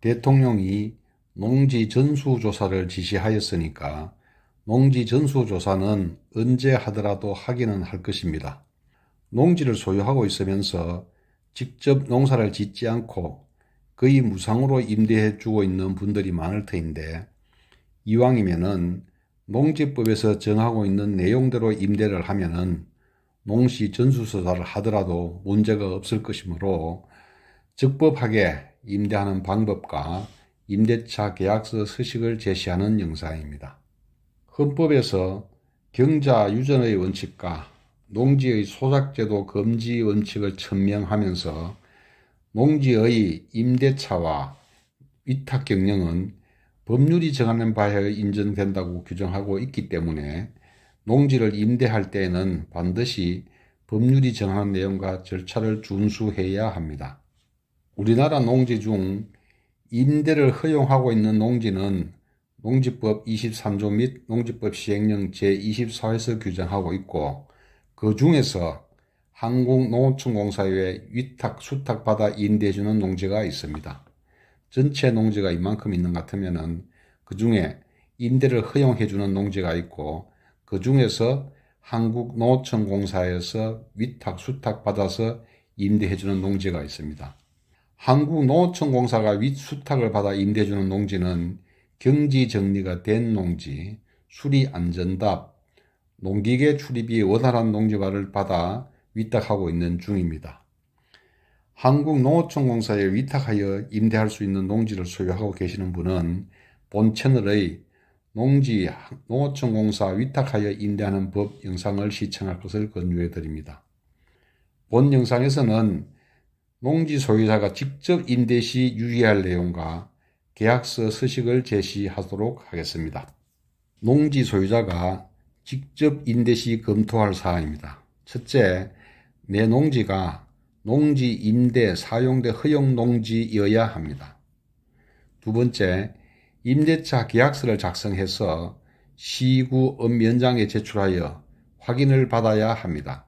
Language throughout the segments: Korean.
대통령이 농지 전수조사를 지시하였으니까 농지 전수조사는 언제 하더라도 하기는 할 것입니다. 농지를 소유하고 있으면서 직접 농사를 짓지 않고 거의 무상으로 임대해 주고 있는 분들이 많을 터인데, 이왕이면은 농지법에서 정하고 있는 내용대로 임대를 하면은 농시 전수조사를 하더라도 문제가 없을 것이므로 적법하게 임대하는 방법과 임대차 계약서 서식을 제시하는 영상입니다. 헌법에서 경자 유전의 원칙과 농지의 소작제도 금지 원칙을 천명하면서 농지의 임대차와 위탁 경영은 법률이 정하는 바에 인정된다고 규정하고 있기 때문에 농지를 임대할 때에는 반드시 법률이 정하는 내용과 절차를 준수해야 합니다. 우리나라 농지 중 임대를 허용하고 있는 농지는 농지법 23조 및 농지법 시행령 제24호에서 규정하고 있고, 그 중에서 한국농어촌공사에 위탁, 수탁받아 임대해주는 농지가 있습니다. 전체 농지가 이만큼 있는 것 같으면은 그 중에 임대를 허용해주는 농지가 있고, 그 중에서 한국농어촌공사에서 위탁, 수탁받아서 임대해주는 농지가 있습니다. 한국농어촌공사가 수탁을 받아 임대해주는 농지는 경지 정리가 된 농지, 수리 안전답, 농기계 출입이 원활한 농지화를 받아 위탁하고 있는 중입니다. 한국농어촌공사에 위탁하여 임대할 수 있는 농지를 소유하고 계시는 분은 본 채널의 농지 농어촌공사 위탁하여 임대하는 법 영상을 시청할 것을 권유해 드립니다. 본 영상에서는 농지 소유자가 직접 임대 시 유의할 내용과 계약서 서식을 제시하도록 하겠습니다. 농지 소유자가 직접 임대 시 검토할 사항입니다. 첫째, 내 농지가 농지 임대 사용대 허용 농지여야 합니다. 두 번째, 임대차 계약서를 작성해서 시구 읍면장에 제출하여 확인을 받아야 합니다.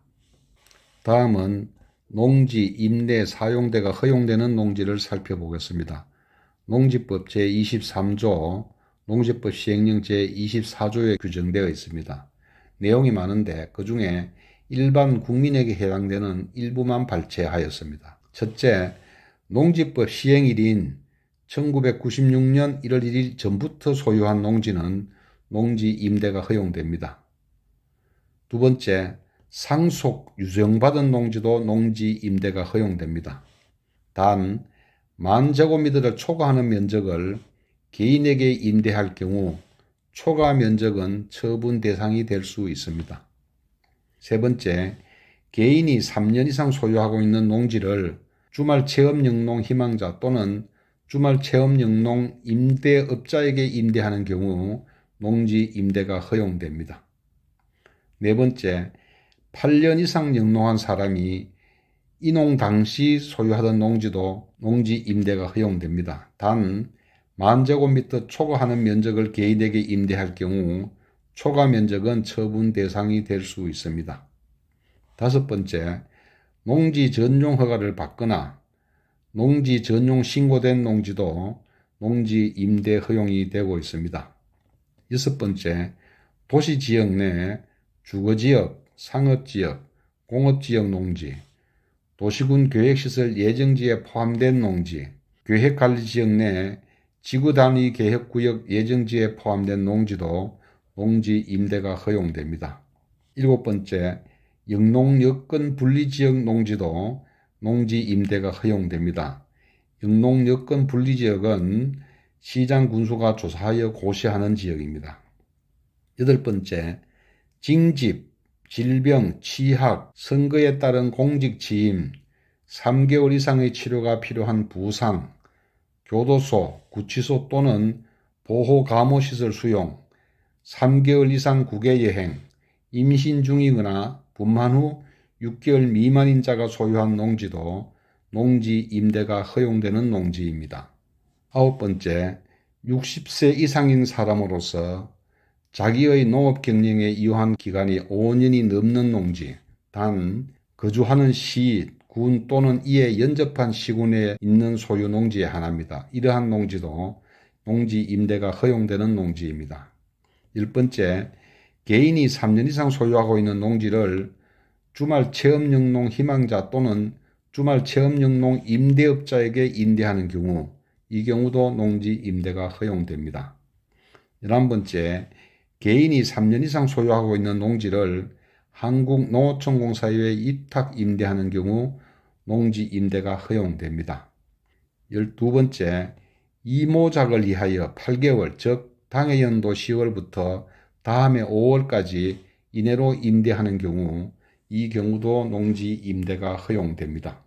다음은 농지 임대 사용대가 허용되는 농지를 살펴보겠습니다. 농지법 제23조, 농지법 시행령 제24조에 규정되어 있습니다. 내용이 많은데 그 중에 일반 국민에게 해당되는 일부만 발췌하였습니다. 첫째, 농지법 시행일인 1996년 1월 1일 전부터 소유한 농지는 농지 임대가 허용됩니다. 두 번째, 상속 유정받은 농지도 농지 임대가 허용됩니다. 단, 10,000제곱미터를 초과하는 면적을 개인에게 임대할 경우 초과 면적은 처분 대상이 될 수 있습니다. 세 번째, 개인이 3년 이상 소유하고 있는 농지를 주말 체험 영농 희망자 또는 주말 체험 영농 임대업자에게 임대하는 경우 농지 임대가 허용됩니다. 네 번째, 8년 이상 영농한 사람이 이농 당시 소유하던 농지도 농지 임대가 허용됩니다. 단, 10,000제곱미터 초과하는 면적을 개인에게 임대할 경우 초과 면적은 처분 대상이 될 수 있습니다. 다섯 번째, 농지 전용 허가를 받거나 농지 전용 신고된 농지도 농지 임대 허용이 되고 있습니다. 여섯 번째, 도시지역 내 주거지역, 상업지역, 공업지역 농지, 도시군 계획시설 예정지에 포함된 농지, 계획관리지역 내 지구단위 계획구역 예정지에 포함된 농지도 농지 임대가 허용됩니다. 일곱 번째, 영농여건 분리지역 농지도 농지 임대가 허용됩니다. 영농여건 분리지역은 시장 군수가 조사하여 고시하는 지역입니다. 여덟 번째, 징집, 질병, 취학, 선거에 따른 공직 취임, 3개월 이상의 치료가 필요한 부상, 교도소, 구치소 또는 보호감호시설 수용, 3개월 이상 국외여행, 임신 중이거나 분만 후 6개월 미만인 자가 소유한 농지도 농지 임대가 허용되는 농지입니다. 아홉 번째, 60세 이상인 사람으로서 자기의 농업 경영에 이용한 기간이 5년이 넘는 농지, 단 거주하는 시, 군 또는 이에 연접한 시군에 있는 소유 농지에 한합니다. 이러한 농지도 농지 임대가 허용되는 농지입니다. 1번째, 개인이 3년 이상 소유하고 있는 농지를 주말 체험영농 희망자 또는 주말 체험영농 임대업자에게 임대하는 경우, 이 경우도 농지 임대가 허용됩니다. 11번째, 개인이 3년 이상 소유하고 있는 농지를 한국농어촌공사에 위탁 임대하는 경우 농지 임대가 허용됩니다. 12번째, 이모작을 위하여 8개월, 즉 당해연도 10월부터 다음해 5월까지 이내로 임대하는 경우, 이 경우도 농지 임대가 허용됩니다.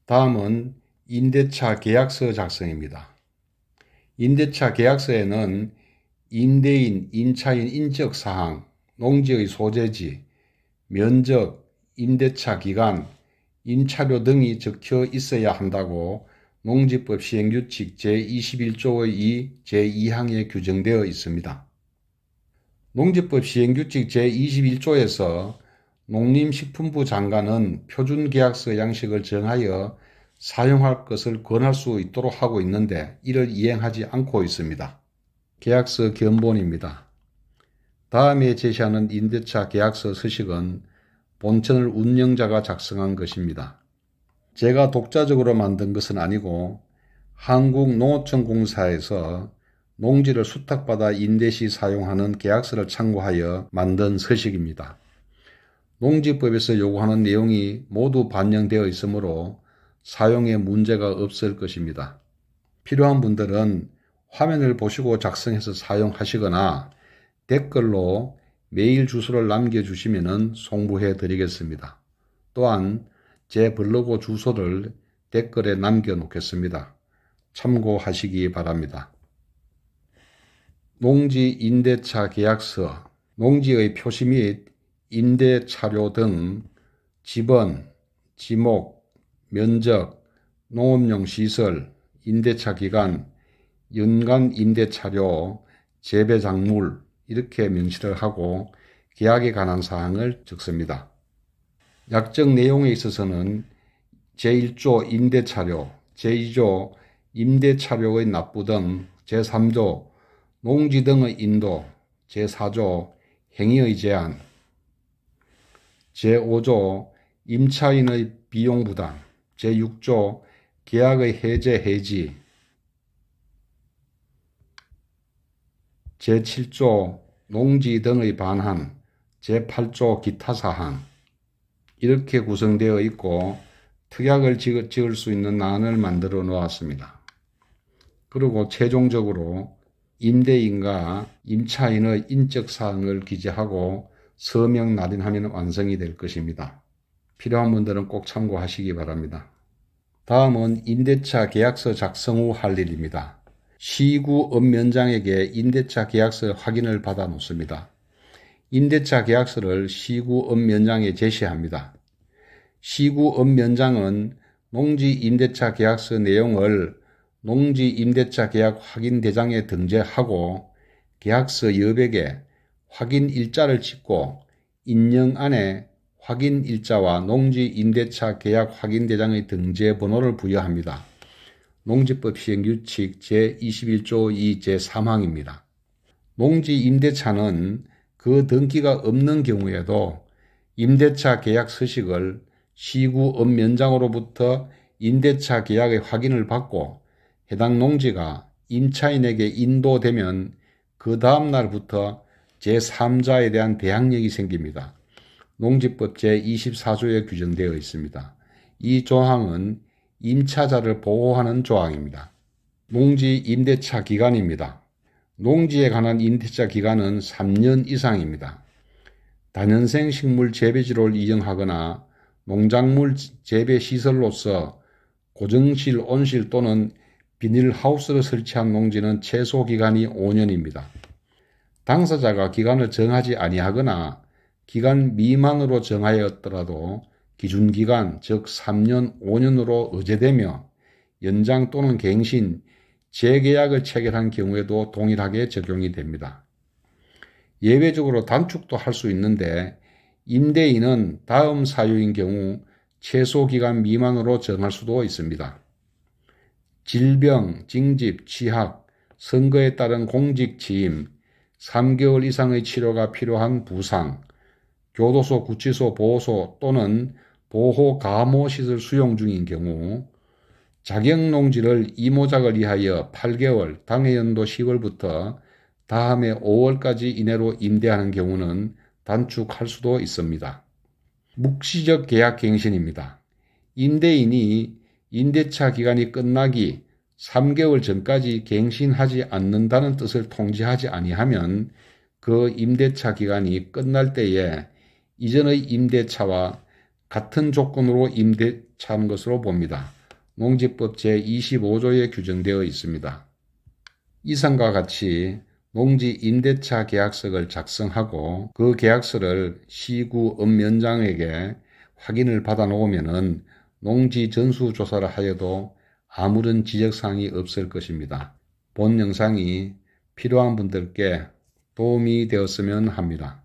다음은 임대차 계약서 작성입니다. 임대차 계약서에는 임대인, 임차인 인적사항, 농지의 소재지, 면적, 임대차 기간, 임차료 등이 적혀 있어야 한다고 농지법 시행규칙 제21조의 2, 제2항에 규정되어 있습니다. 농지법 시행규칙 제21조에서 농림식품부 장관은 표준계약서 양식을 정하여 사용할 것을 권할 수 있도록 하고 있는데 이를 이행하지 않고 있습니다. 계약서 견본입니다. 다음에 제시하는 임대차 계약서 서식은 본천을 운영자가 작성한 것입니다. 제가 독자적으로 만든 것은 아니고 한국농어촌공사에서 농지를 수탁받아 임대 시 사용하는 계약서를 참고하여 만든 서식입니다. 농지법에서 요구하는 내용이 모두 반영되어 있으므로 사용에 문제가 없을 것입니다. 필요한 분들은 화면을 보시고 작성해서 사용하시거나 댓글로 메일 주소를 남겨주시면 송부해 드리겠습니다. 또한 제 블로그 주소를 댓글에 남겨놓겠습니다. 참고하시기 바랍니다. 농지 임대차 계약서, 농지의 표시 및 임대 차료 등 지번, 지목, 면적, 농업용 시설, 임대차 기간, 연간 임대 차료, 재배 작물 이렇게 명시를 하고 계약에 관한 사항을 적습니다. 약정 내용에 있어서는 제1조 임대 차료, 제2조 임대 차료의 납부 등 제3조 농지 등의 인도, 제4조 행위의 제한, 제5조 임차인의 비용 부담, 제6조 계약의 해제 해지, 제7조 농지 등의 반환, 제8조 기타 사항 이렇게 구성되어 있고 특약을 지을 수 있는 안을 만들어 놓았습니다. 그리고 최종적으로 임대인과 임차인의 인적사항을 기재하고 서명 날인하면 완성이 될 것입니다. 필요한 분들은 꼭 참고하시기 바랍니다. 다음은 임대차 계약서 작성 후 할 일입니다. 시구 읍면장에게 임대차 계약서 확인을 받아 놓습니다. 임대차 계약서를 시구 읍면장에 제시합니다. 시구 읍면장은 농지 임대차 계약서 내용을 농지 임대차 계약 확인 대장에 등재하고 계약서 여백에 확인 일자를 찍고 인령 안에 확인 일자와 농지 임대차 계약 확인 대장의 등재 번호를 부여합니다. 농지법 시행규칙 제21조 2 제3항입니다. 농지 임대차는 그 등기가 없는 경우에도 임대차 계약 서식을 시구 읍면장으로부터 임대차 계약의 확인을 받고 해당 농지가 임차인에게 인도되면 그 다음 날부터 제3자에 대한 대항력이 생깁니다. 농지법 제24조에 규정되어 있습니다. 이 조항은 임차자를 보호하는 조항입니다. 농지 임대차 기간입니다. 농지에 관한 임대차 기간은 3년 이상입니다. 다년생 식물 재배지로를 이용하거나 농작물 재배시설로서 고정실, 온실 또는 비닐하우스를 설치한 농지는 최소 기간이 5년입니다. 당사자가 기간을 정하지 아니하거나 기간 미만으로 정하였더라도 기준기간 즉 3년, 5년으로 의제되며 연장 또는 갱신, 재계약을 체결한 경우에도 동일하게 적용이 됩니다. 예외적으로 단축도 할 수 있는데 임대인은 다음 사유인 경우 최소 기간 미만으로 정할 수도 있습니다. 질병, 징집, 취학, 선거에 따른 공직 취임, 3개월 이상의 치료가 필요한 부상, 교도소, 구치소, 보호소 또는 보호 감호시설 수용 중인 경우, 자격농지를 이모작을 위하여 8개월, 당해 연도 10월부터 다음해 5월까지 이내로 임대하는 경우는 단축할 수도 있습니다. 묵시적 계약갱신입니다. 임대인이 임대차 기간이 끝나기 3개월 전까지 갱신하지 않는다는 뜻을 통지하지 아니하면 그 임대차 기간이 끝날 때에 이전의 임대차와 같은 조건으로 임대차한 것으로 봅니다. 농지법 제25조에 규정되어 있습니다. 이상과 같이 농지 임대차 계약서를 작성하고 그 계약서를 시구 읍면장에게 확인을 받아 놓으면 농지 전수조사를 하여도 아무런 지적사항이 없을 것입니다. 본 영상이 필요한 분들께 도움이 되었으면 합니다.